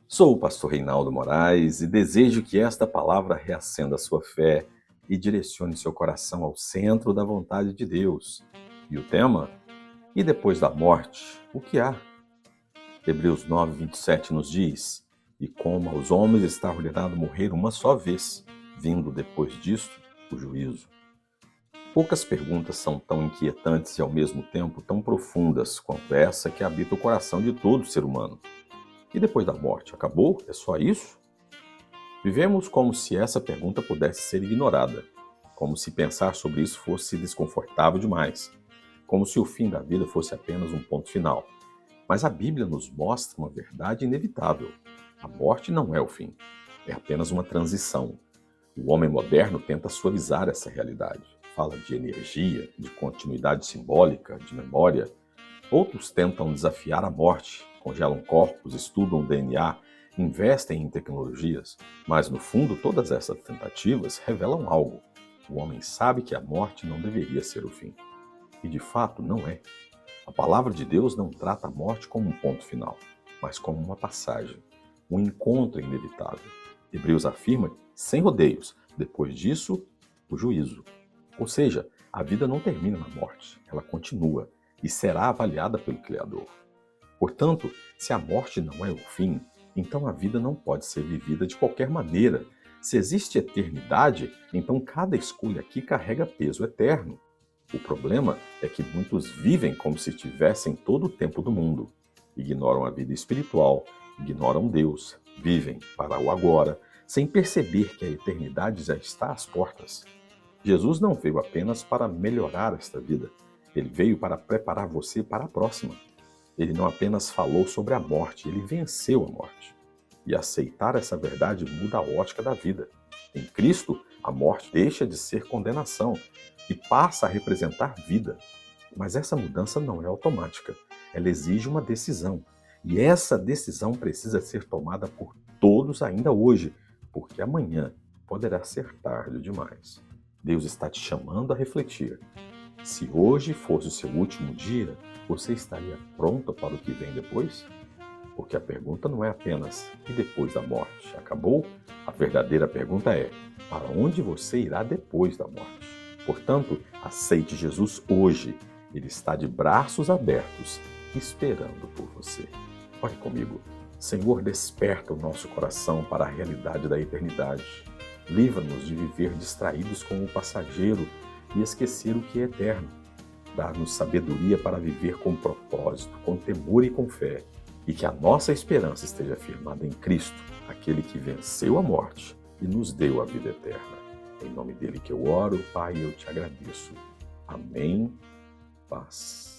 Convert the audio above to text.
Sou o pastor Reinaldo Moraes e desejo que esta palavra reacenda a sua fé e direcione seu coração ao centro da vontade de Deus. E o tema? E depois da morte, o que há? Hebreus 9:27 nos diz: E como aos homens está ordenado morrer uma só vez, vindo depois disto o juízo. Poucas perguntas são tão inquietantes e ao mesmo tempo tão profundas quanto essa que habita o coração de todo ser humano. E depois da morte, acabou? É só isso? Vivemos como se essa pergunta pudesse ser ignorada, como se pensar sobre isso fosse desconfortável demais, como se o fim da vida fosse apenas um ponto final. Mas a Bíblia nos mostra uma verdade inevitável. A morte não é o fim, é apenas uma transição. O homem moderno tenta suavizar essa realidade. Fala de energia, de continuidade simbólica, de memória. Outros tentam desafiar a morte, congelam corpos, estudam DNA, investem em tecnologias, mas no fundo todas essas tentativas revelam algo. O homem sabe que a morte não deveria ser o fim. E de fato não é. A palavra de Deus não trata a morte como um ponto final, mas como uma passagem, um encontro inevitável. Hebreus afirma, sem rodeios, depois disso, o juízo. Ou seja, a vida não termina na morte, ela continua e será avaliada pelo Criador. Portanto, se a morte não é o fim, então a vida não pode ser vivida de qualquer maneira. Se existe eternidade, então cada escolha aqui carrega peso eterno. O problema é que muitos vivem como se tivessem todo o tempo do mundo. Ignoram a vida espiritual, ignoram Deus, vivem para o agora, sem perceber que a eternidade já está às portas. Jesus não veio apenas para melhorar esta vida, ele veio para preparar você para a próxima. Ele não apenas falou sobre a morte, ele venceu a morte. E aceitar essa verdade muda a ótica da vida. Em Cristo, a morte deixa de ser condenação e passa a representar vida. Mas essa mudança não é automática. Ela exige uma decisão. E essa decisão precisa ser tomada por todos ainda hoje, porque amanhã poderá ser tarde demais. Deus está te chamando a refletir. Se hoje fosse o seu último dia, você estaria pronto para o que vem depois? Porque a pergunta não é apenas e depois da morte? Acabou? A verdadeira pergunta é: para onde você irá depois da morte? Portanto, aceite Jesus hoje. Ele está de braços abertos, esperando por você. Ore comigo. Senhor, desperta o nosso coração para a realidade da eternidade. Livra-nos de viver distraídos com o passageiro e esquecer o que é eterno. Dá-nos sabedoria para viver com propósito, com temor e com fé, e que a nossa esperança esteja firmada em Cristo, aquele que venceu a morte e nos deu a vida eterna. Em nome dele que eu oro, Pai, eu te agradeço. Amém. Paz.